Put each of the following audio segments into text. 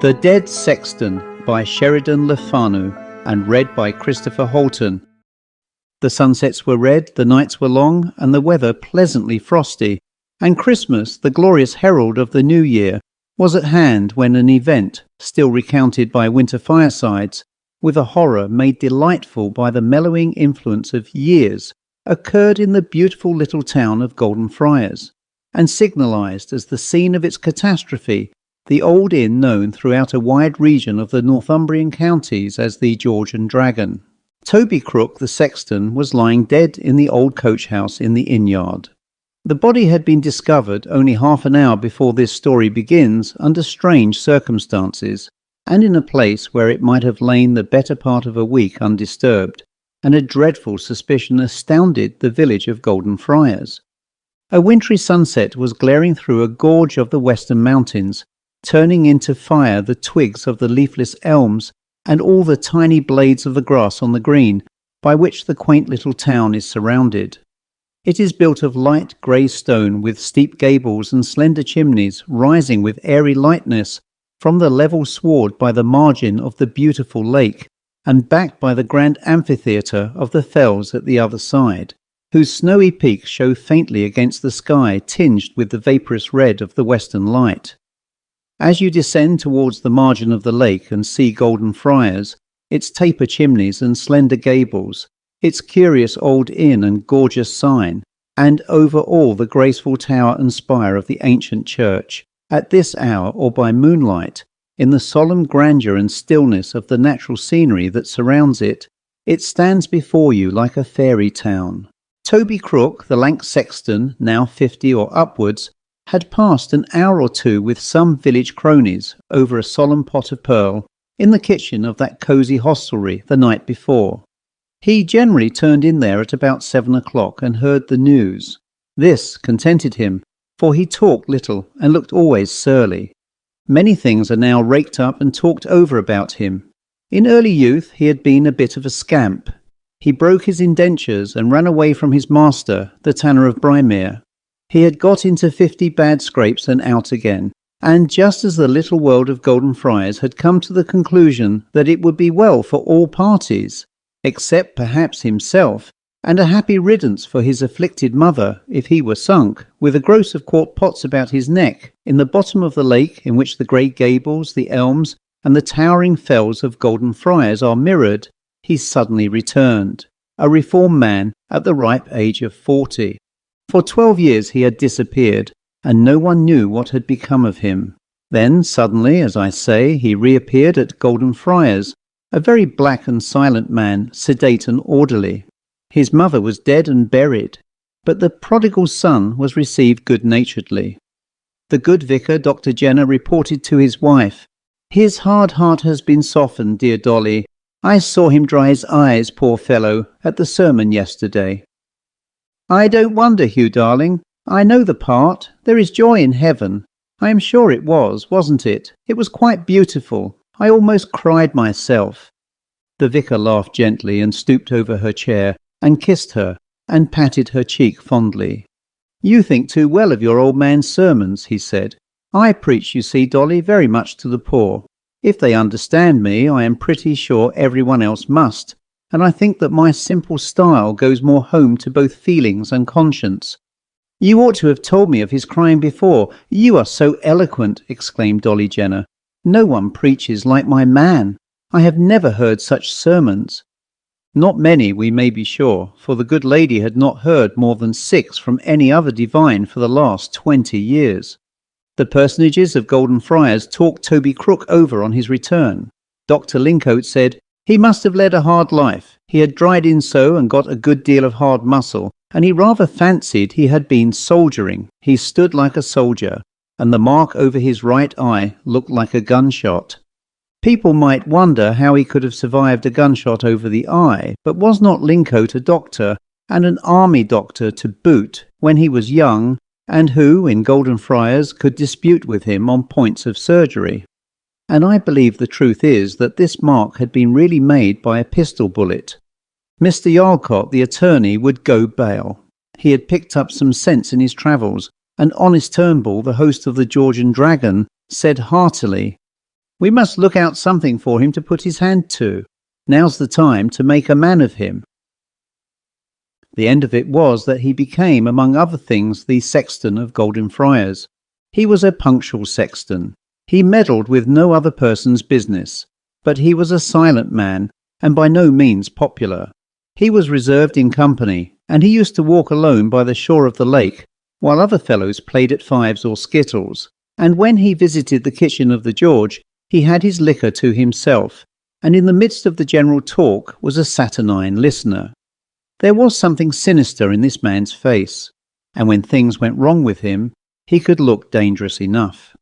The Dead Sexton by Sheridan Le Fanu and read by Christopher Halton. The sunsets were red, the nights were long, and the weather pleasantly frosty, and Christmas, the glorious herald of the new year, was at hand when an event, still recounted by winter firesides, with a horror made delightful by the mellowing influence of years, occurred in the beautiful little town of Golden Friars, and signalised as the scene of its catastrophe the old inn known throughout a wide region of the Northumbrian counties as the George and Dragon. Toby Crook the sexton was lying dead in the old coach house in the inn yard. The body had been discovered only half an hour before this story begins under strange circumstances, and in a place where it might have lain the better part of a week undisturbed, and a dreadful suspicion astounded the village of Golden Friars. A wintry sunset was glaring through a gorge of the western mountains, turning into fire the twigs of the leafless elms and all the tiny blades of the grass on the green, by which the quaint little town is surrounded. It is built of light grey stone with steep gables and slender chimneys rising with airy lightness from the level sward by the margin of the beautiful lake, and backed by the grand amphitheatre of the fells at the other side, whose snowy peaks show faintly against the sky tinged with the vaporous red of the western light. As you descend towards the margin of the lake and see Golden Friars, its taper chimneys and slender gables, its curious old inn and gorgeous sign, and over all the graceful tower and spire of the ancient church, at this hour or by moonlight, in the solemn grandeur and stillness of the natural scenery that surrounds it, it stands before you like a fairy town. Toby Crook, the lank sexton, now 50 or upwards, had passed an hour or two with some village cronies over a solemn pot of pearl in the kitchen of that cosy hostelry the night before. He generally turned in there at about 7 o'clock and heard the news. This contented him, for he talked little and looked always surly. Many things are now raked up and talked over about him. In early youth he had been a bit of a scamp. He broke his indentures and ran away from his master, the tanner of Brymere. He had got into 50 bad scrapes and out again, and just as the little world of Golden Friars had come to the conclusion that it would be well for all parties, except perhaps himself, and a happy riddance for his afflicted mother if he were sunk, with a gross of quart pots about his neck, in the bottom of the lake in which the grey gables, the elms, and the towering fells of Golden Friars are mirrored, he suddenly returned, a reformed man at the ripe age of 40. For 12 years he had disappeared, and no one knew what had become of him. Then, suddenly, as I say, he reappeared at Golden Friars, a very black and silent man, sedate and orderly. His mother was dead and buried, but the prodigal son was received good-naturedly. The good vicar, Dr. Jenner, reported to his wife, "His hard heart has been softened, dear Dolly. I saw him dry his eyes, poor fellow, at the sermon yesterday." "I don't wonder, Hugh darling. I know the part. There is joy in heaven. I am sure it was, wasn't it? It was quite beautiful. I almost cried myself." The vicar laughed gently and stooped over her chair and kissed her and patted her cheek fondly. "You think too well of your old man's sermons," he said. "I preach, you see, Dolly, very much to the poor. If they understand me, I am pretty sure everyone else must. And I think that my simple style goes more home to both feelings and conscience." "You ought to have told me of his crying before. You are so eloquent," exclaimed Dolly Jenner. "No one preaches like my man. I have never heard such sermons." Not many, we may be sure, for the good lady had not heard more than 6 from any other divine for the last 20 years. The personages of Golden Friars talked Toby Crook over on his return. Dr. Lincoat said, "He must have led a hard life. He had dried in so and got a good deal of hard muscle, and he rather fancied he had been soldiering. He stood like a soldier, and the mark over his right eye looked like a gunshot." People might wonder how he could have survived a gunshot over the eye, but was not Lincoat a doctor, and an army doctor to boot, when he was young, and who, in Golden Friars, could dispute with him on points of surgery? And I believe the truth is that this mark had been really made by a pistol bullet. Mr. Yalcott, the attorney, would go bail. He had picked up some sense in his travels, and honest Turnbull, the host of the George and Dragon, said heartily, We must look out something for him to put his hand to. Now's the time to make a man of him." The end of it was that he became, among other things, the sexton of Golden Friars. He was a punctual sexton. He meddled with no other person's business, but he was a silent man, and by no means popular. He was reserved in company, and he used to walk alone by the shore of the lake, while other fellows played at fives or skittles, and when he visited the kitchen of the George, he had his liquor to himself, and in the midst of the general talk was a saturnine listener. There was something sinister in this man's face, and when things went wrong with him, he could look dangerous enough.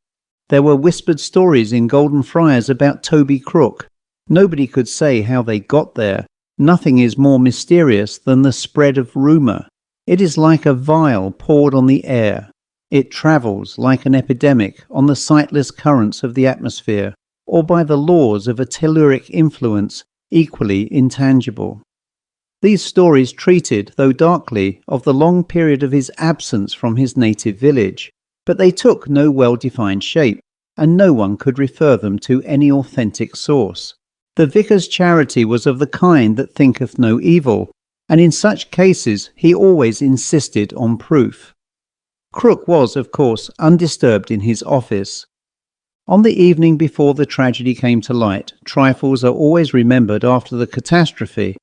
There were whispered stories in Golden Friars about Toby Crook. Nobody could say how they got there. Nothing is more mysterious than the spread of rumour. It is like a vial poured on the air. It travels like an epidemic on the sightless currents of the atmosphere, or by the laws of a telluric influence equally intangible. These stories treated, though darkly, of the long period of his absence from his native village, but they took no well-defined shape, and no one could refer them to any authentic source. The vicar's charity was of the kind that thinketh no evil, and in such cases he always insisted on proof. Crook was, of course, undisturbed in his office. On the evening before the tragedy came to light, trifles are always remembered after the catastrophe.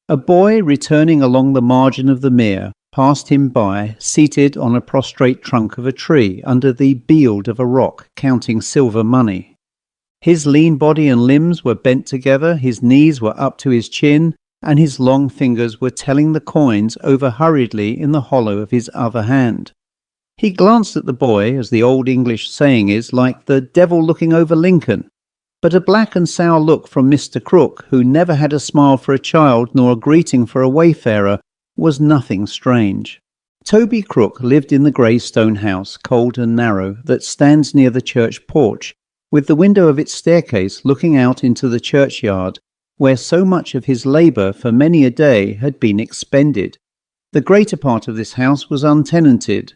A boy returning along the margin of the mere passed him by, seated on a prostrate trunk of a tree under the bield of a rock, counting silver money. His lean body and limbs were bent together, his knees were up to his chin, and his long fingers were telling the coins over hurriedly in the hollow of his other hand. He glanced at the boy, as the old English saying is, like the devil looking over Lincoln. But a black and sour look from Mr. Crook, who never had a smile for a child nor a greeting for a wayfarer, was nothing strange. Toby Crook lived in the grey stone house, cold and narrow, that stands near the church porch, with the window of its staircase looking out into the churchyard, where so much of his labour for many a day had been expended. The greater part of this house was untenanted.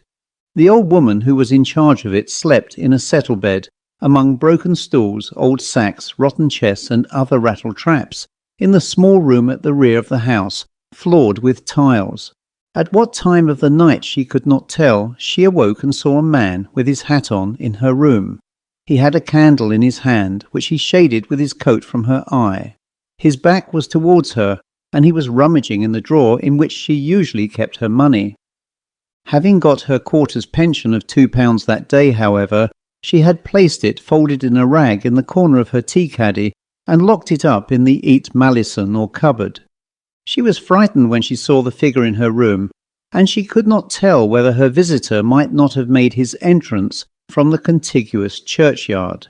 The old woman who was in charge of it slept in a settle-bed, among broken stools, old sacks, rotten chests, and other rattle-traps, in the small room at the rear of the house, floored with tiles. At what time of the night she could not tell, she awoke and saw a man with his hat on in her room. He had a candle in his hand, which he shaded with his coat from her eye. His back was towards her, and he was rummaging in the drawer in which she usually kept her money. Having got her quarter's pension of £2 that day, however, she had placed it folded in a rag in the corner of her tea-caddy and locked it up in the eat malison or cupboard. She was frightened when she saw the figure in her room, and she could not tell whether her visitor might not have made his entrance from the contiguous churchyard.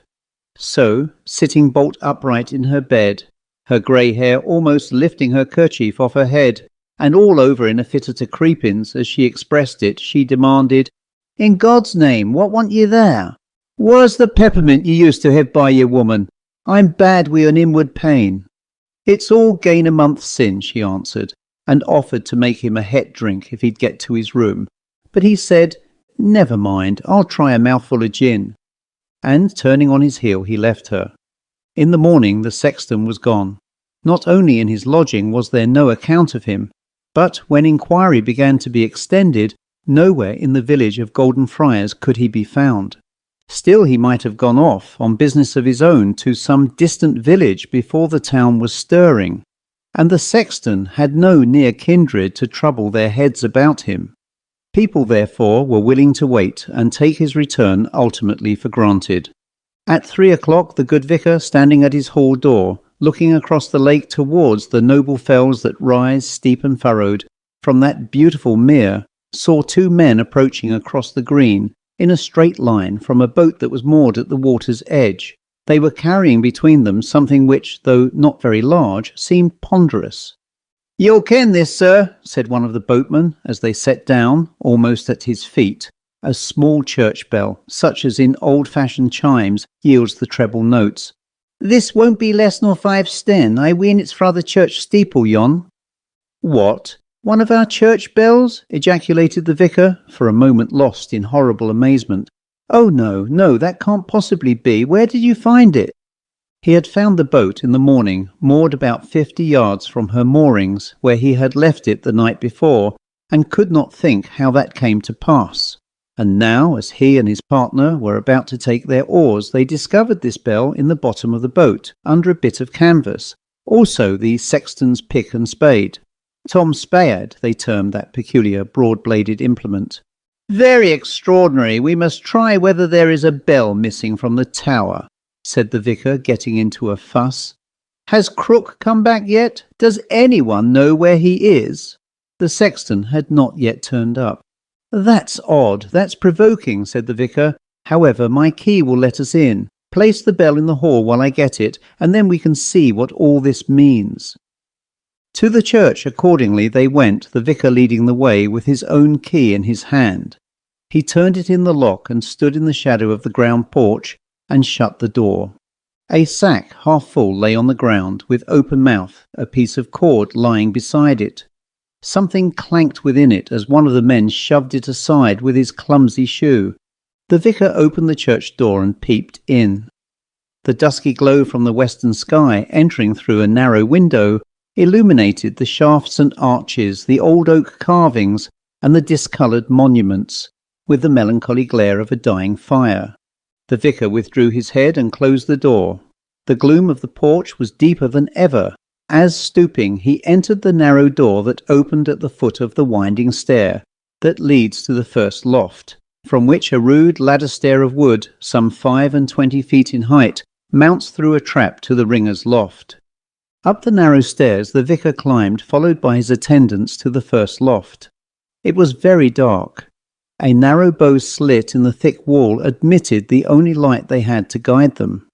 So, sitting bolt upright in her bed, her grey hair almost lifting her kerchief off her head, and all over in a fit of creepins, as she expressed it, she demanded, "In God's name, what want ye there? Where's the peppermint you used to have by ye, woman? I'm bad wi' an inward pain." "It's all gain a month sin," she answered, and offered to make him a het drink if he'd get to his room. But he said, "Never mind, I'll try a mouthful of gin." And turning on his heel, he left her. In the morning the sexton was gone. Not only in his lodging was there no account of him, but when inquiry began to be extended, nowhere in the village of Golden Friars could he be found. Still he might have gone off, on business of his own, to some distant village before the town was stirring, and the sexton had no near kindred to trouble their heads about him. People, therefore, were willing to wait and take his return ultimately for granted. At 3 o'clock the good vicar, standing at his hall door, looking across the lake towards the noble fells that rise, steep and furrowed, from that beautiful mere, saw 2 men approaching across the green, in a straight line from a boat that was moored at the water's edge. They were carrying between them something which, though not very large, seemed ponderous. "You'll ken this, sir," said one of the boatmen, as they set down, almost at his feet, a small church bell, such as in old-fashioned chimes yields the treble notes. "This won't be less nor 5 sten. I ween it's fra the church steeple yon." "What? One of our church bells?" ejaculated the vicar, for a moment lost in horrible amazement. "Oh, no, no, that can't possibly be. Where did you find it?" He had found the boat in the morning, moored about 50 yards from her moorings, where he had left it the night before, and could not think how that came to pass. And now, as he and his partner were about to take their oars, they discovered this bell in the bottom of the boat, under a bit of canvas, also the sexton's pick and spade. Tom Spade, they termed that peculiar broad-bladed implement. "Very extraordinary. We must try whether there is a bell missing from the tower," said the vicar, getting into a fuss. "Has Crook come back yet? Does anyone know where he is?" The sexton had not yet turned up. "That's odd, that's provoking," said the vicar. "However, my key will let us in. Place the bell in the hall while I get it, and then we can see what all this means." To the church, accordingly, they went, the vicar leading the way with his own key in his hand. He turned it in the lock and stood in the shadow of the ground porch and shut the door. A sack half full lay on the ground, with open mouth, a piece of cord lying beside it. Something clanked within it as one of the men shoved it aside with his clumsy shoe. The vicar opened the church door and peeped in. The dusky glow from the western sky, entering through a narrow window, illuminated the shafts and arches, the old oak carvings, and the discoloured monuments, with the melancholy glare of a dying fire. The vicar withdrew his head and closed the door. The gloom of the porch was deeper than ever, as, stooping, he entered the narrow door that opened at the foot of the winding stair that leads to the first loft, from which a rude ladder stair of wood, some 25 feet in height, mounts through a trap to the ringer's loft. Up the narrow stairs the vicar climbed, followed by his attendants, to the first loft. It was very dark. A narrow bow slit in the thick wall admitted the only light they had to guide them.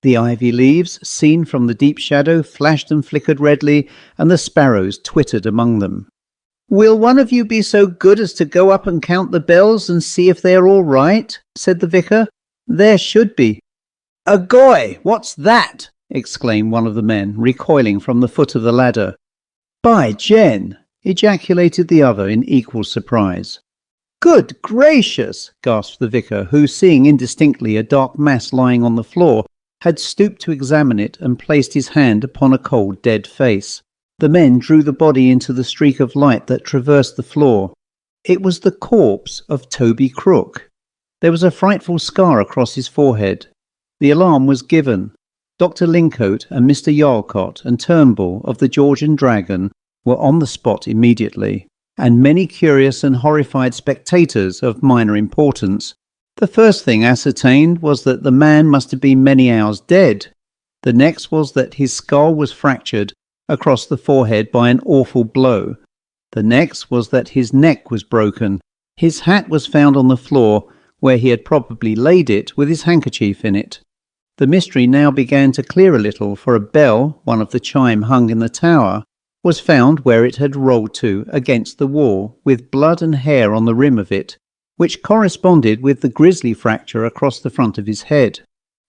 The ivy leaves, seen from the deep shadow, flashed and flickered redly, and the sparrows twittered among them. "Will one of you be so good as to go up and count the bells and see if they are all right?" said the vicar. "There should be." "Agoy! What's that?" exclaimed one of the men, recoiling from the foot of the ladder. "By Jen!" ejaculated the other in equal surprise. "Good gracious!" gasped the vicar, who, seeing indistinctly a dark mass lying on the floor, had stooped to examine it and placed his hand upon a cold dead face. The men drew the body into the streak of light that traversed the floor. It was the corpse of Toby Crook. There was a frightful scar across his forehead. The alarm was given. Dr. Lincoat and Mr. Yarlcott and Turnbull of the George and Dragon were on the spot immediately, and many curious and horrified spectators of minor importance. The first thing ascertained was that the man must have been many hours dead. The next was that his skull was fractured across the forehead by an awful blow. The next was that his neck was broken. His hat was found on the floor, where he had probably laid it with his handkerchief in it. The mystery now began to clear a little, for a bell, one of the chime hung in the tower, was found where it had rolled to against the wall, with blood and hair on the rim of it, which corresponded with the grisly fracture across the front of his head.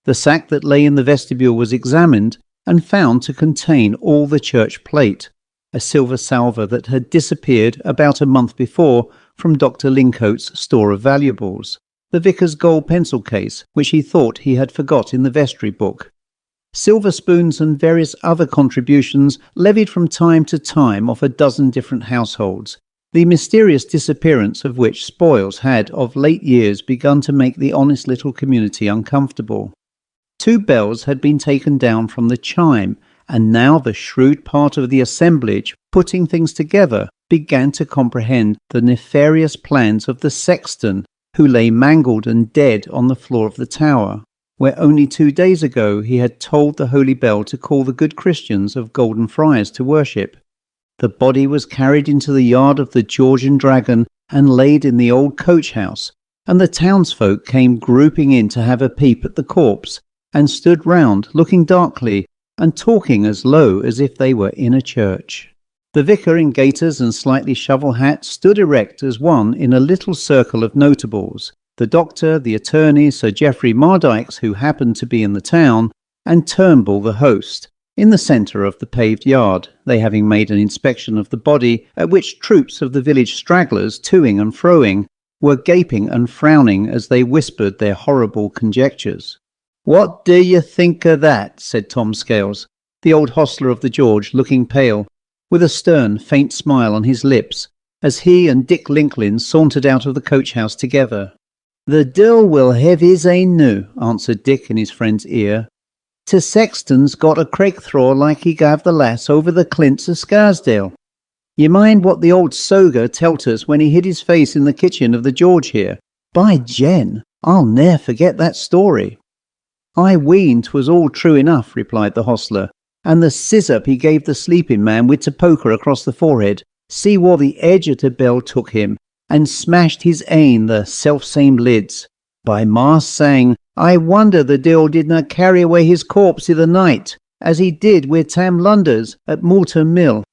The sack that lay in the vestibule was examined and found to contain all the church plate, a silver salver that had disappeared about a month before from Dr. Lincoat's store of valuables, the vicar's gold pencil case, which he thought he had forgot in the vestry book, silver spoons and various other contributions levied from time to time off a dozen different households, the mysterious disappearance of which spoils had of late years begun to make the honest little community uncomfortable. 2 bells had been taken down from the chime, and now the shrewd part of the assemblage, putting things together, began to comprehend the nefarious plans of the sexton, who lay mangled and dead on the floor of the tower, where only 2 days ago he had tolled the holy bell to call the good Christians of Golden Friars to worship. The body was carried into the yard of the George and Dragon and laid in the old coach house, and the townsfolk came grouping in to have a peep at the corpse, and stood round, looking darkly, and talking as low as if they were in a church. The vicar in gaiters and slightly shovel hat stood erect as one in a little circle of notables, the doctor, the attorney, Sir Geoffrey Mardykes, who happened to be in the town, and Turnbull the host, in the centre of the paved yard, they having made an inspection of the body, at which troops of the village stragglers, toing and froing, were gaping and frowning as they whispered their horrible conjectures. "What do you think of that?" said Tom Scales, the old hostler of the George, looking pale, with a stern, faint smile on his lips, as he and Dick Linklin sauntered out of the coach-house together. "The Dill will hev his ain noo," answered Dick in his friend's ear. "T' Sexton's got a craig thraw like he gav the lass over the clints of Scarsdale. You mind what the old soger telt us when he hid his face in the kitchen of the George here? By Jen, I'll ne'er forget that story." "I ween 'twas all true enough," replied the hostler, "and the scissop he gave the sleeping man with t' poker across the forehead, see where the edge of t' bell took him, and smashed his ain the self-same lids. By Mars sang, I wonder the Dill didna carry away his corpse i' the night, as he did wi' Tam Lunders at Moulton Mill."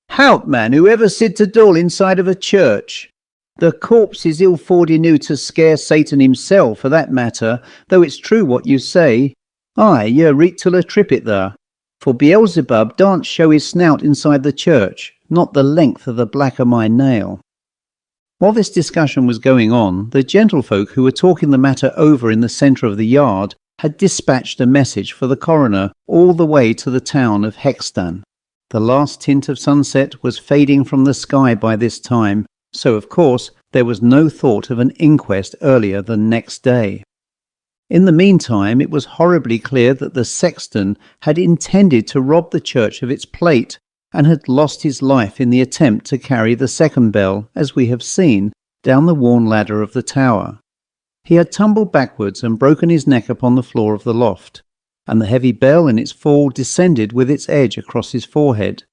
"Hout, man, whoever sid to Dill inside of a church? The corpse is ill for'd enough to scare Satan himself, for that matter, though it's true what you say. Aye, you're reet till a trippet there, for Beelzebub daren't show his snout inside the church, not the length of the black of my nail." While this discussion was going on, the gentlefolk who were talking the matter over in the centre of the yard had dispatched a message for the coroner all the way to the town of Hexton. The last tint of sunset was fading from the sky by this time, so of course there was no thought of an inquest earlier than next day. In the meantime, it was horribly clear that the sexton had intended to rob the church of its plate, and had lost his life in the attempt to carry the second bell, as we have seen, down the worn ladder of the tower. He had tumbled backwards and broken his neck upon the floor of the loft, and the heavy bell in its fall descended with its edge across his forehead.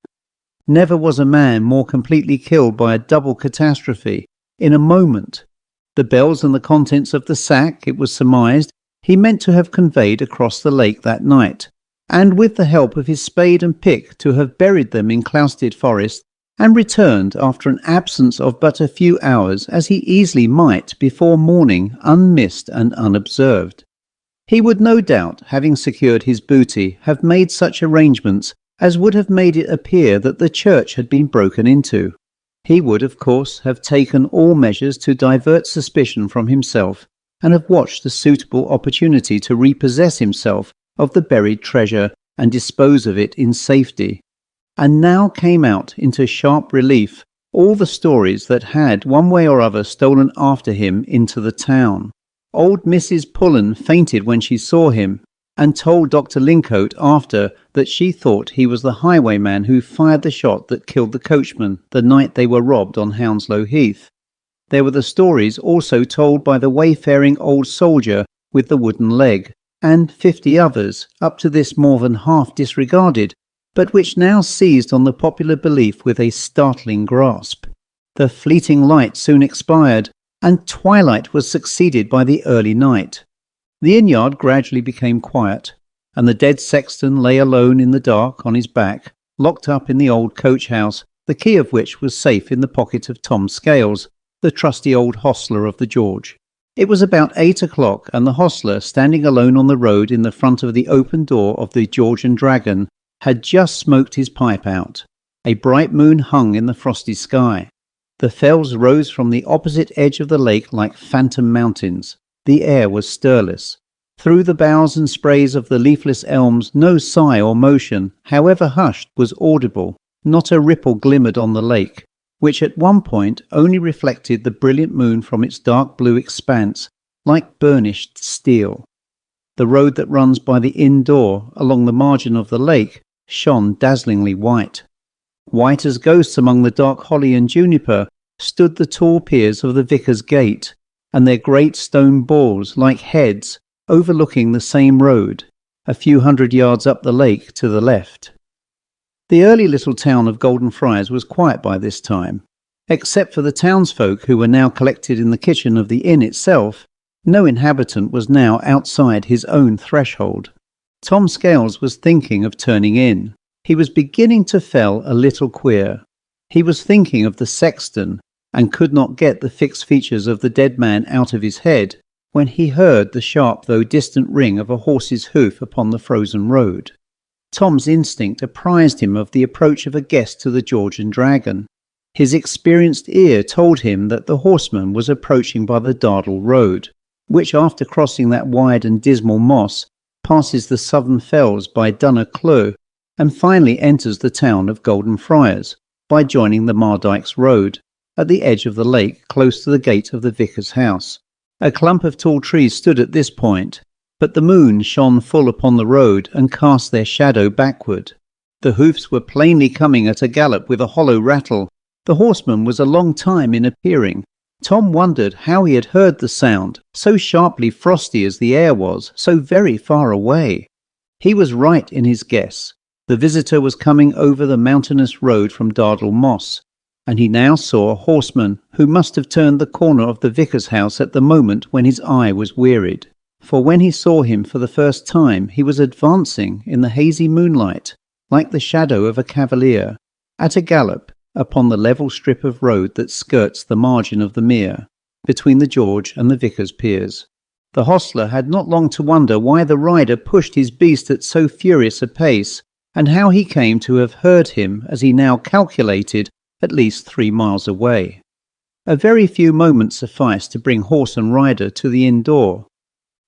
Never was a man more completely killed by a double catastrophe, in a moment. The bells and the contents of the sack, it was surmised, he meant to have conveyed across the lake that night, and with the help of his spade and pick to have buried them in Clousted Forest, and returned after an absence of but a few hours, as he easily might before morning, unmissed and unobserved. He would no doubt, having secured his booty, have made such arrangements as would have made it appear that the church had been broken into. He would, of course, have taken all measures to divert suspicion from himself, and have watched a suitable opportunity to repossess himself of the buried treasure and dispose of it in safety. And now came out into sharp relief all the stories that had one way or other stolen after him into the town. Old Mrs. Pullen fainted when she saw him, and told Dr. Lincoat after that she thought he was the highwayman who fired the shot that killed the coachman the night they were robbed on Hounslow Heath. There were the stories also told by the wayfaring old soldier with the wooden leg, and 50 others, up to this more than half disregarded, but which now seized on the popular belief with a startling grasp. The fleeting light soon expired, and twilight was succeeded by the early night. The inn-yard gradually became quiet, and the dead sexton lay alone in the dark on his back, locked up in the old coach-house, the key of which was safe in the pocket of Tom Scales, the trusty old hostler of the George. It was about 8 o'clock, and the hostler, standing alone on the road in the front of the open door of the George and Dragon, had just smoked his pipe out. A bright moon hung in the frosty sky. The fells rose from the opposite edge of the lake like phantom mountains. The air was stirless. Through the boughs and sprays of the leafless elms no sigh or motion, however hushed, was audible. Not a ripple glimmered on the lake, which at one point only reflected the brilliant moon from its dark blue expanse, like burnished steel. The road that runs by the inn door along the margin of the lake shone dazzlingly white. White as ghosts among the dark holly and juniper stood the tall piers of the vicar's gate, and their great stone balls, like heads, overlooking the same road, a few hundred yards up the lake to the left. The early little town of Golden Friars was quiet by this time. Except for the townsfolk who were now collected in the kitchen of the inn itself, no inhabitant was now outside his own threshold. Tom Scales was thinking of turning in. He was beginning to feel a little queer. He was thinking of the sexton, and could not get the fixed features of the dead man out of his head, when he heard the sharp though distant ring of a horse's hoof upon the frozen road. Tom's instinct apprised him of the approach of a guest to the George and Dragon. His experienced ear told him that the horseman was approaching by the Dardle road. which after crossing that wide and dismal moss, passes the southern fells by Dunner and finally enters the town of Golden Friars by joining the Mardykes Road at the edge of the lake close to the gate of the vicar's house. A clump of tall trees stood at this point, but the moon shone full upon the road and cast their shadow backward. The hoofs were plainly coming at a gallop with a hollow rattle. The horseman was a long time in appearing. Tom wondered how he had heard the sound, so sharply frosty as the air was, so very far away. He was right in his guess. The visitor was coming over the mountainous road from Dardle Moss, and he now saw a horseman who must have turned the corner of the vicar's house at the moment when his eye was wearied. For when he saw him for the first time, he was advancing in the hazy moonlight, like the shadow of a cavalier, at a gallop, upon the level strip of road that skirts the margin of the mere, between the George and the Vicar's piers. The hostler had not long to wonder why the rider pushed his beast at so furious a pace, and how he came to have heard him, as he now calculated, at least 3 miles away. A very few moments sufficed to bring horse and rider to the inn door.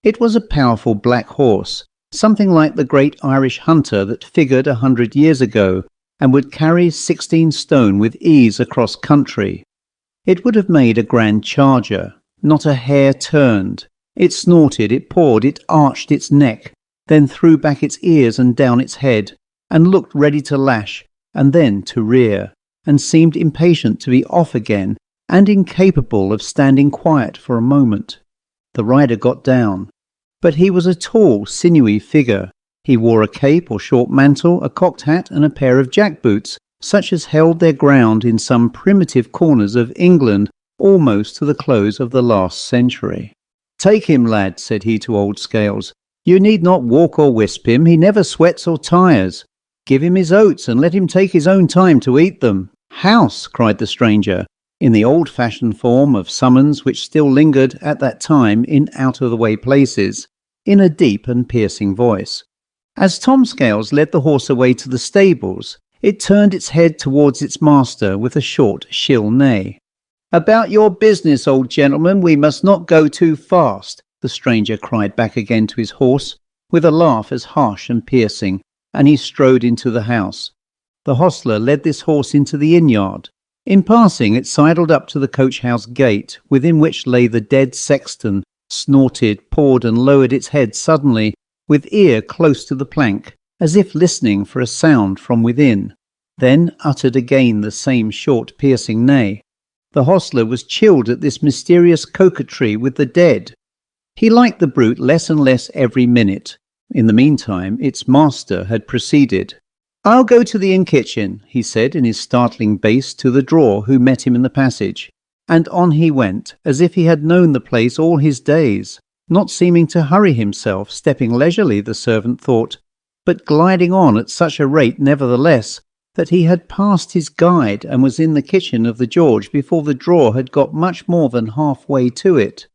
It was a powerful black horse, something like the great Irish hunter that figured 100 years ago, and would carry 16 stone with ease across country. It would have made a grand charger, not a hair turned. It snorted, it pawed, it arched its neck, then threw back its ears and down its head, and looked ready to lash, and then to rear, and seemed impatient to be off again, and incapable of standing quiet for a moment. The rider got down, but he was a tall, sinewy figure. He wore a cape or short mantle, a cocked hat, and a pair of jackboots, such as held their ground in some primitive corners of England almost to the close of the last century. "Take him, lad," said he to old Scales. "You need not walk or wisp him, he never sweats or tires. Give him his oats, and let him take his own time to eat them." "House!" cried the stranger, in the old-fashioned form of summons which still lingered at that time in out-of-the-way places, in a deep and piercing voice. As Tom Scales led the horse away to the stables, it turned its head towards its master with a short, shrill neigh. "About your business, old gentleman, we must not go too fast," the stranger cried back again to his horse, with a laugh as harsh and piercing, and he strode into the house. The hostler led this horse into the inn-yard. In passing, it sidled up to the coach-house gate, within which lay the Dead Sexton, snorted, pawed, and lowered its head suddenly, with ear close to the plank, as if listening for a sound from within, then uttered again the same short piercing neigh. The hostler was chilled at this mysterious coquetry with the dead. He liked the brute less and less every minute. In the meantime, its master had proceeded. "I'll go to the inn kitchen," he said in his startling bass to the drawer who met him in the passage, and on he went, as if he had known the place all his days, not seeming to hurry himself, stepping leisurely, the servant thought, but gliding on at such a rate nevertheless that he had passed his guide and was in the kitchen of the George before the drawer had got much more than half-way to it.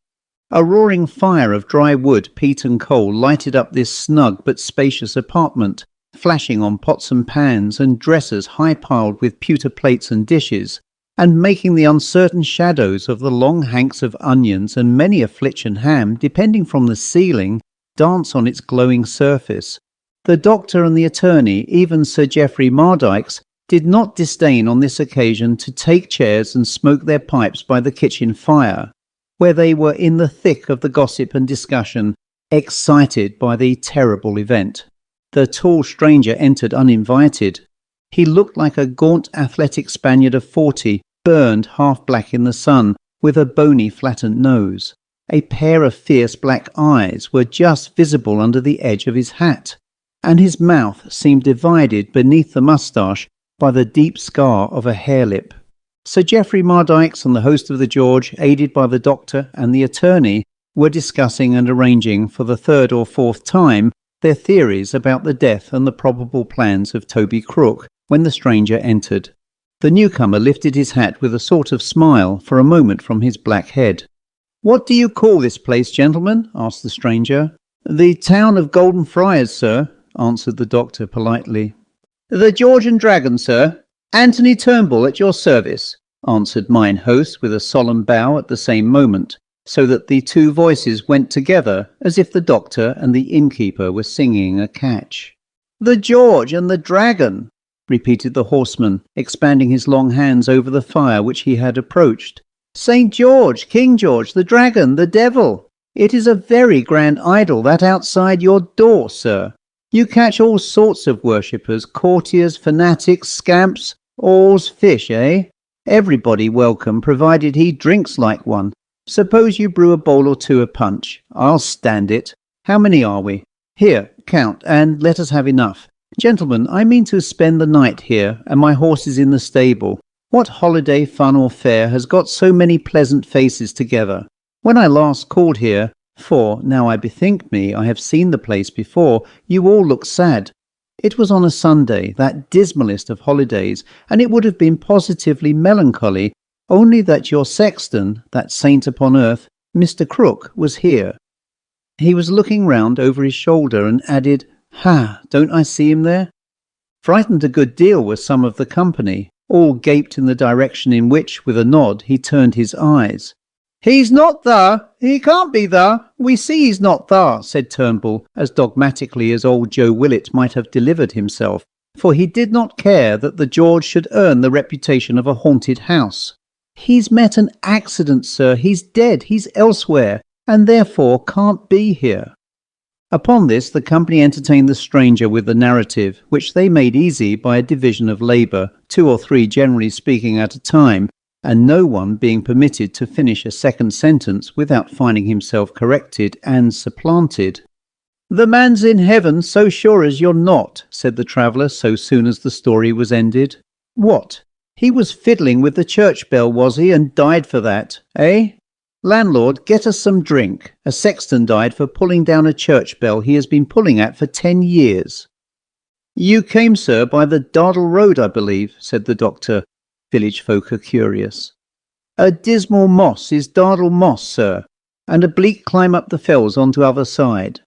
A roaring fire of dry wood, peat and coal lighted up this snug but spacious apartment, flashing on pots and pans and dressers high-piled with pewter plates and dishes, and making the uncertain shadows of the long hanks of onions and many a flitch and ham, depending from the ceiling, dance on its glowing surface. The doctor and the attorney, even Sir Geoffrey Mardykes, did not disdain on this occasion to take chairs and smoke their pipes by the kitchen fire, where they were in the thick of the gossip and discussion, excited by the terrible event. The tall stranger entered uninvited. He looked like a gaunt athletic Spaniard of 40, burned half black in the sun, with a bony flattened nose. A pair of fierce black eyes were just visible under the edge of his hat, and his mouth seemed divided beneath the moustache by the deep scar of a hare-lip. Sir Geoffrey Mardykes and the host of the George, aided by the doctor and the attorney, were discussing and arranging for the 3rd or 4th time their theories about the death and the probable plans of Toby Crook when the stranger entered. The newcomer lifted his hat with a sort of smile for a moment from his black head. "What do you call this place, gentlemen?" asked the stranger. "The town of Golden Friars, sir," answered the doctor politely. "The George and Dragon, sir. Anthony Turnbull at your service," answered mine host with a solemn bow at the same moment, so that the two voices went together as if the doctor and the innkeeper were singing a catch. "The George and the Dragon," repeated the horseman, expanding his long hands over the fire which he had approached. "St. George, King George, the Dragon, the Devil. It is a very grand idol, that outside your door, sir. You catch all sorts of worshippers, courtiers, fanatics, scamps, all's fish, eh? Everybody welcome, provided he drinks like one. Suppose you brew a bowl or two of punch. I'll stand it. How many are we? Here, count, and let us have enough. Gentlemen, I mean to spend the night here, and my horse is in the stable. What holiday, fun or fair has got so many pleasant faces together? When I last called here, for, now I bethink me, I have seen the place before, you all looked sad. It was on a Sunday, that dismalest of holidays, and it would have been positively melancholy, only that your sexton, that saint upon earth, Mr. Crook, was here. He was looking round over his shoulder and added, "Ha, don't I see him there?" Frightened a good deal were some of the company. All gaped in the direction in which, with a nod, he turned his eyes. "He's not there! He can't be there! We see he's not there," said Turnbull, as dogmatically as old Joe Willett might have delivered himself, for he did not care that the George should earn the reputation of a haunted house. "He's met an accident, sir. He's dead. He's elsewhere, and therefore can't be here." Upon this the company entertained the stranger with the narrative, which they made easy by a division of labour, 2 or 3 generally speaking at a time, and no one being permitted to finish a second sentence without finding himself corrected and supplanted. "The man's in heaven, so sure as you're not," said the traveller so soon as the story was ended. "What? He was fiddling with the church bell, was he, and died for that, eh? Landlord, get us some drink. A sexton died for pulling down a church bell he has been pulling at for 10 years. "You came, sir, by the Dardle Road, I believe," said the doctor. Village folk are curious. "A dismal moss is Dardle Moss, sir, and a bleak climb up the fells on to other side."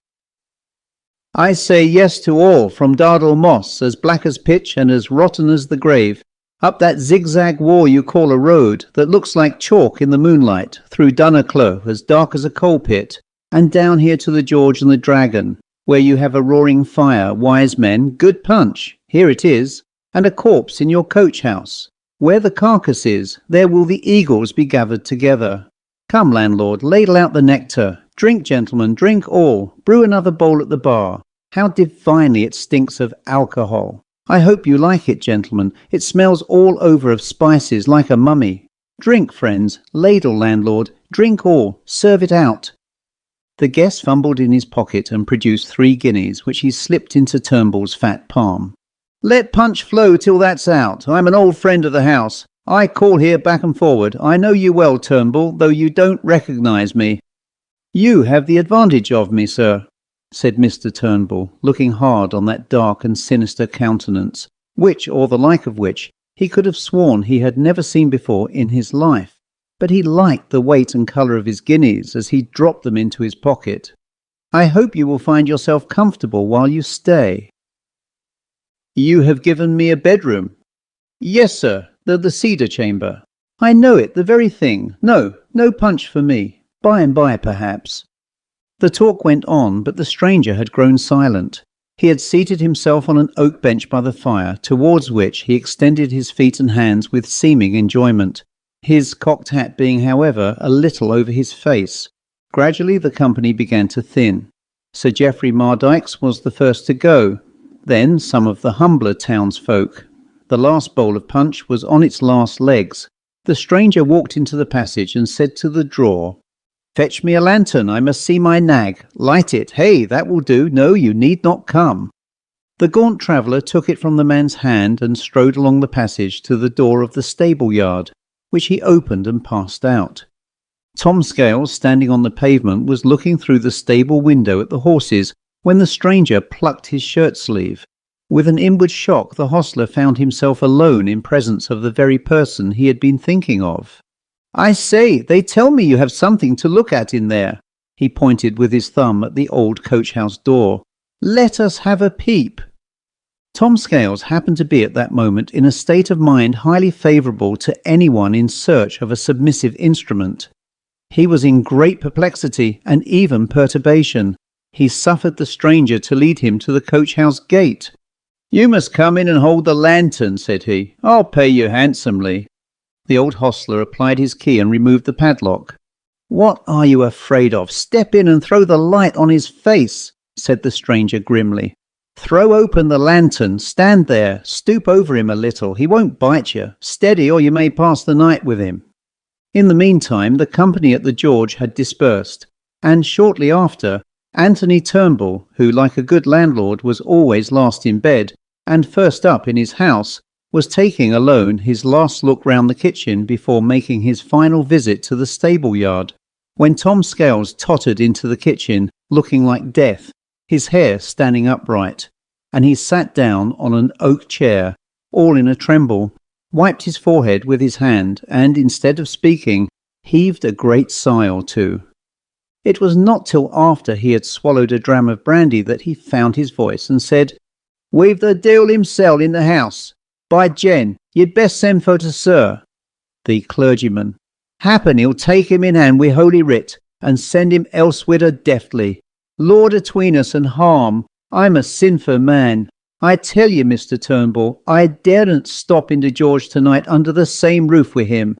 "I say yes to all, from Dardle Moss, as black as pitch and as rotten as the grave, up that zigzag war you call a road, that looks like chalk in the moonlight, through Dunnaclough, as dark as a coal pit, and down here to the George and the Dragon, where you have a roaring fire, wise men, good punch, here it is, and a corpse in your coach-house. Where the carcass is, there will the eagles be gathered together. Come, landlord, ladle out the nectar. Drink, gentlemen, drink all. Brew another bowl at the bar. How divinely it stinks of alcohol. I hope you like it, gentlemen. It smells all over of spices like a mummy. Drink, friends. Ladle, landlord. Drink all. Serve it out." The guest fumbled in his pocket and produced 3 guineas, which he slipped into Turnbull's fat palm. "Let punch flow till that's out. I'm an old friend of the house. I call here back and forward. I know you well, Turnbull, though you don't recognise me." "You have the advantage of me, sir," said Mr. Turnbull, looking hard on that dark and sinister countenance, which, or the like of which, he could have sworn he had never seen before in his life. But he liked the weight and colour of his guineas as he dropped them into his pocket. "I hope you will find yourself comfortable while you stay." "You have given me a bedroom." "Yes, sir, the cedar chamber." "I know it, the very thing. No punch for me. By and by, perhaps." The talk went on, but the stranger had grown silent. He had seated himself on an oak bench by the fire, towards which he extended his feet and hands with seeming enjoyment, his cocked hat being, however, a little over his face. Gradually the company began to thin. Sir Geoffrey Mardykes was the first to go, then some of the humbler townsfolk. The last bowl of punch was on its last legs. The stranger walked into the passage and said to the drawer, "Fetch me a lantern, I must see my nag. Light it. Hey, that will do. No, you need not come." The gaunt traveller took it from the man's hand and strode along the passage to the door of the stable-yard, which he opened and passed out. Tom Scales, standing on the pavement, was looking through the stable window at the horses when the stranger plucked his shirt-sleeve. With an inward shock, the hostler found himself alone in presence of the very person he had been thinking of. "I say, they tell me you have something to look at in there." He pointed with his thumb at the old coach-house door. "Let us have a peep." Tom Scales happened to be at that moment in a state of mind highly favourable to anyone in search of a submissive instrument. He was in great perplexity and even perturbation. He suffered the stranger to lead him to the coach-house gate. "You must come in and hold the lantern," said he. "I'll pay you handsomely." The old hostler applied his key and removed the padlock. "What are you afraid of? Step in and throw the light on his face," said the stranger grimly. "Throw open the lantern, stand there, stoop over him a little. He won't bite you. Steady, or you may pass the night with him." In the meantime, the company at the George had dispersed, and shortly after, Anthony Turnbull, who, like a good landlord, was always last in bed and first up in his house, was taking alone his last look round the kitchen before making his final visit to the stable yard, when Tom Scales tottered into the kitchen, looking like death, his hair standing upright, and he sat down on an oak chair, all in a tremble, wiped his forehead with his hand, and, instead of speaking, heaved a great sigh or two. It was not till after he had swallowed a dram of brandy that he found his voice and said, "We've the deil himself in the house. By Jen, you'd best send for to sir." The clergyman, "Happen he'll take him in hand wi' Holy Writ, and send him elsewhither deftly. Lord atween us and harm, I'm a sinful man. I tell you, Mr. Turnbull, I daren't stop into George tonight under the same roof with him."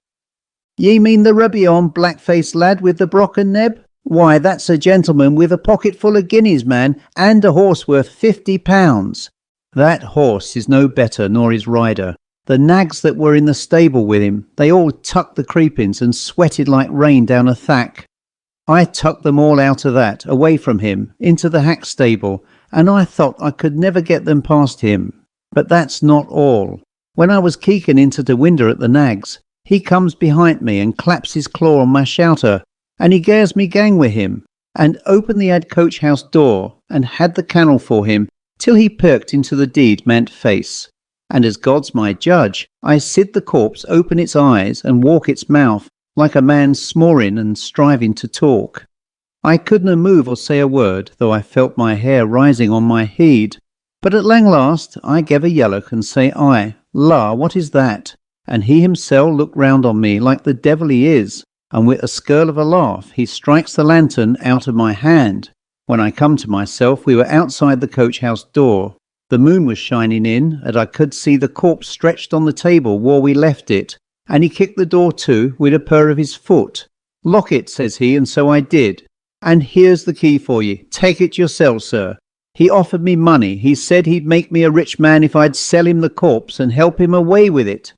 "Ye mean the rubby-on, black-faced lad with the brocken neb? Why, that's a gentleman with a pocket full of guineas, man, and a horse worth £50. That horse is no better nor his rider. The nags that were in the stable with him, they all tucked the creepings and sweated like rain down a thack. I tucked them all out of that, away from him, into the hack stable, and I thought I could never get them past him. But that's not all. When I was keeking into the window at the nags, he comes behind me and claps his claw on my shouter, and he gares me gang with him, and opened the head coach-house door, and had the cannel for him, till he perked into the deed meant face. And as God's my judge, I sid the corpse open its eyes and walk its mouth, like a man smoring and striving to talk. I couldna move or say a word, though I felt my hair rising on my head. But at lang last I gave a yellock and say aye, "La, what is that?" And he himself looked round on me like the devil he is, and with a skirl of a laugh he strikes the lantern out of my hand. When I come to myself, we were outside the coach-house door. The moon was shining in, and I could see the corpse stretched on the table where we left it, and he kicked the door to with a purr of his foot. "Lock it," says he, and so I did. "And here's the key for ye. Take it yourself, sir." He offered me money. He said he'd make me a rich man if I'd sell him the corpse and help him away with it.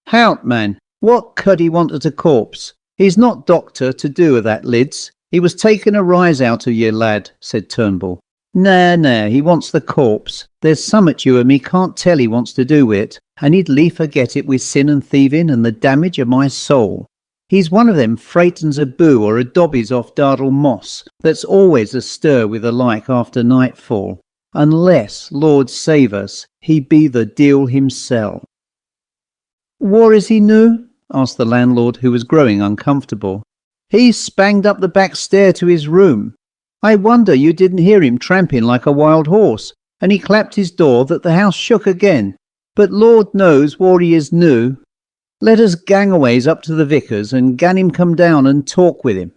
Hout, man, what could he want at a corpse? He's not doctor to do with that lids. He was taking a rise out of ye, lad, said Turnbull. Nah, he wants the corpse. There's summat you and me can't tell he wants to do with it, and he'd liefer get it with sin and thieving and the damage of my soul. He's one of them freightons a boo or a dobbies off Dardle Moss that's always astir with the like after nightfall, unless, Lord save us, he be the deil himself. Where is he noo? Asked the landlord, who was growing uncomfortable. He spanged up the back stair to his room. I wonder you didn't hear him tramping like a wild horse, and he clapped his door that the house shook again. But Lord knows where he is noo. Let us gang-aways up to the vicar's and gan him come down and talk with him.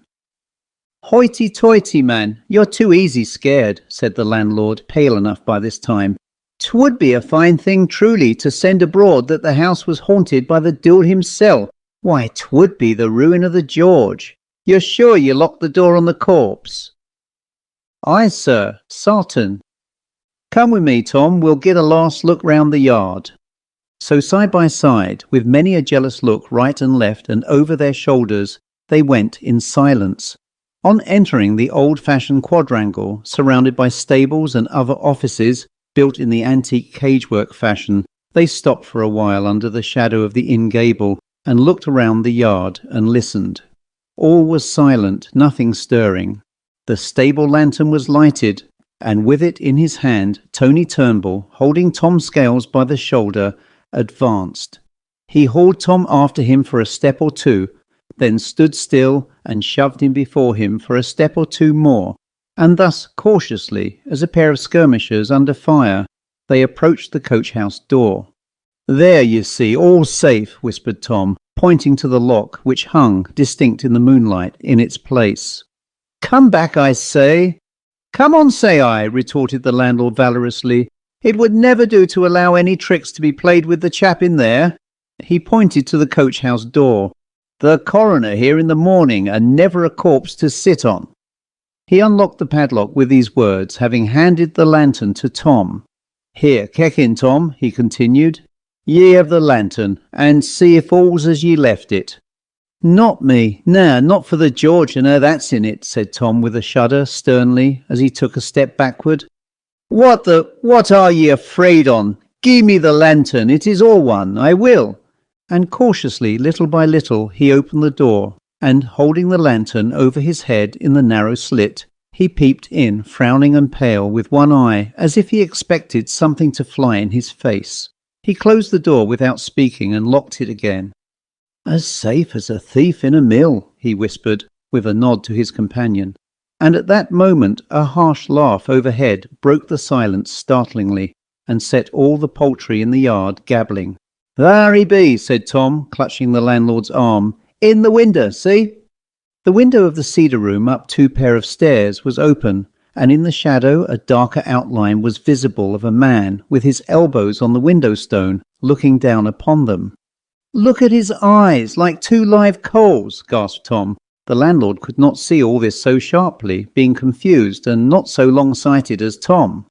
Hoity-toity, man, you're too easy scared, said the landlord, pale enough by this time. 'Twould be a fine thing truly to send abroad that the house was haunted by the deil himself. Why, 'twould be the ruin of the George. You're sure you locked the door on the corpse? Aye, sir, sartain. Come with me, Tom, we'll get a last look round the yard. So side by side, with many a jealous look right and left and over their shoulders, they went in silence. On entering the old-fashioned quadrangle, surrounded by stables and other offices, built in the antique cagework fashion, they stopped for a while under the shadow of the inn gable and looked around the yard and listened. All was silent, nothing stirring. The stable lantern was lighted, and with it in his hand, Tony Turnbull, holding Tom Scales by the shoulder, advanced. He hauled Tom after him for a step or two, then stood still and shoved him before him for a step or two more, and thus cautiously, as a pair of skirmishers under fire, they approached the coach-house door. There, you see, all safe, whispered Tom, pointing to the lock which hung, distinct in the moonlight, in its place. "Come back, I say." "Come on, say I," retorted the landlord valorously. "It would never do to allow any tricks to be played with the chap in there." He pointed to the coach-house door. "The coroner here in the morning, and never a corpse to sit on." He unlocked the padlock with these words, having handed the lantern to Tom. "Here, keck in, Tom," he continued. "Ye have the lantern, and see if all's as ye left it." "Not me, nah, not for the George and her that's in it," said Tom with a shudder, sternly, as he took a step backward. What are ye afraid on? Gie me the lantern, it is all one, I will." And cautiously, little by little, he opened the door, and, holding the lantern over his head in the narrow slit, he peeped in, frowning and pale, with one eye, as if he expected something to fly in his face. He closed the door without speaking and locked it again. "As safe as a thief in a mill," he whispered, with a nod to his companion. And at that moment a harsh laugh overhead broke the silence startlingly, and set all the poultry in the yard gabbling. "There he be," said Tom, clutching the landlord's arm. "In the window, see?" The window of the cedar room up 2 pair of stairs was open, and in the shadow a darker outline was visible of a man with his elbows on the window-stone, looking down upon them. "Look at his eyes, like 2 live coals," gasped Tom. The landlord could not see all this so sharply, being confused and not so long-sighted as Tom.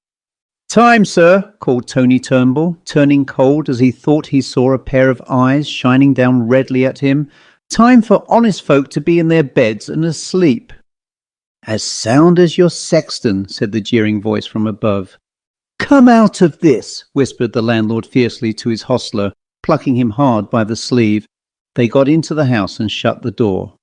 "Time, sir," called Tony Turnbull, turning cold as he thought he saw a pair of eyes shining down redly at him. "Time for honest folk to be in their beds and asleep." "As sound as your sexton," said the jeering voice from above. "Come out of this," whispered the landlord fiercely to his hostler, plucking him hard by the sleeve. They got into the house and shut the door.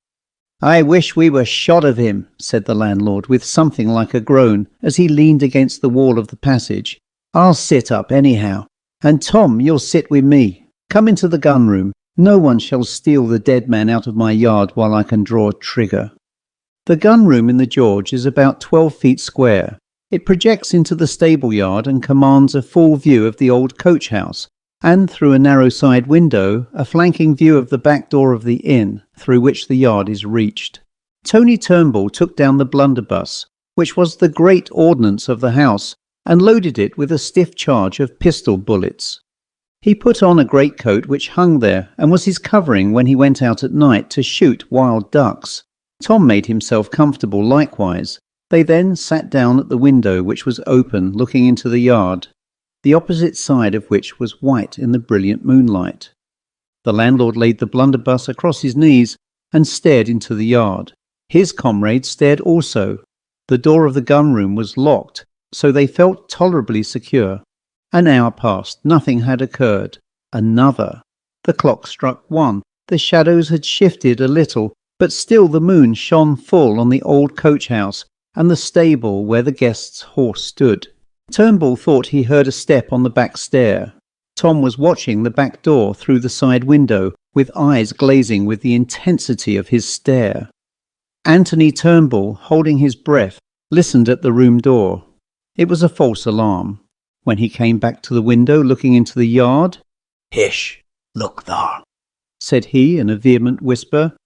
"I wish we were shot of him," said the landlord, with something like a groan, as he leaned against the wall of the passage. "I'll sit up anyhow. And Tom, you'll sit with me. Come into the gun room. No one shall steal the dead man out of my yard while I can draw a trigger." The gun room in the George is about 12 feet square. It projects into the stable yard and commands a full view of the old coach house, and through a narrow side window, a flanking view of the back door of the inn, through which the yard is reached. Tony Turnbull took down the blunderbuss, which was the great ordnance of the house, and loaded it with a stiff charge of pistol bullets. He put on a greatcoat which hung there, and was his covering when he went out at night to shoot wild ducks. Tom made himself comfortable likewise. They then sat down at the window, which was open, looking into the yard, the opposite side of which was white in the brilliant moonlight. The landlord laid the blunderbuss across his knees and stared into the yard. His comrade stared also. The door of the gun room was locked, so they felt tolerably secure. An hour passed. Nothing had occurred. Another. The clock struck 1. The shadows had shifted a little, but still the moon shone full on the old coach house and the stable where the guest's horse stood. Turnbull thought he heard a step on the back stair. Tom was watching the back door through the side window, with eyes glazing with the intensity of his stare. Anthony Turnbull, holding his breath, listened at the room door. It was a false alarm. When he came back to the window looking into the yard, "Hish, look thar," said he in a vehement whisper.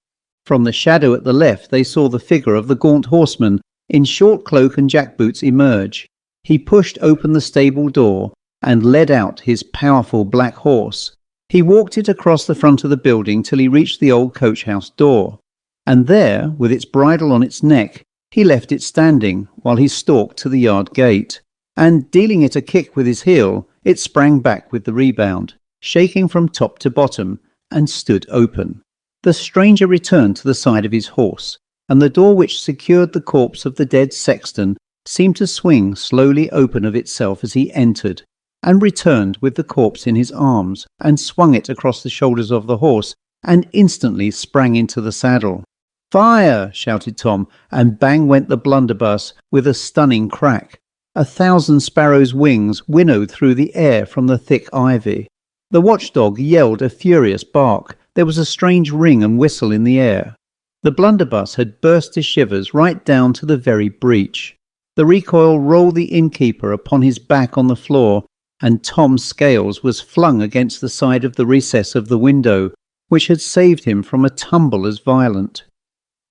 From the shadow at the left they saw the figure of the gaunt horseman in short cloak and jackboots emerge. He pushed open the stable door and led out his powerful black horse. He walked it across the front of the building till he reached the old coach-house door, and there, with its bridle on its neck, he left it standing while he stalked to the yard gate, and, dealing it a kick with his heel, it sprang back with the rebound, shaking from top to bottom, and stood open. The stranger returned to the side of his horse, and the door which secured the corpse of the dead sexton seemed to swing slowly open of itself as he entered, and returned with the corpse in his arms, and swung it across the shoulders of the horse, and instantly sprang into the saddle. "Fire!" shouted Tom, and bang went the blunderbuss with a stunning crack. 1,000 sparrows' wings winnowed through the air from the thick ivy. The watchdog yelled a furious bark. There was a strange ring and whistle in the air. The blunderbuss had burst to shivers right down to the very breech. The recoil rolled the innkeeper upon his back on the floor, and Tom's scales was flung against the side of the recess of the window, which had saved him from a tumble as violent.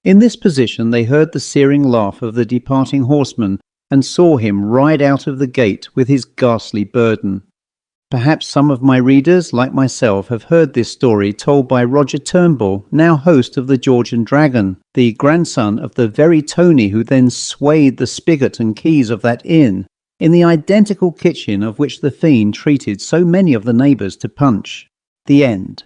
In this position they heard the searing laugh of the departing horseman and saw him ride out of the gate with his ghastly burden. Perhaps some of my readers, like myself, have heard this story told by Roger Turnbull, now host of the George and Dragon, the grandson of the very Tony who then swayed the spigot and keys of that inn, in the identical kitchen of which the fiend treated so many of the neighbours to punch. The end.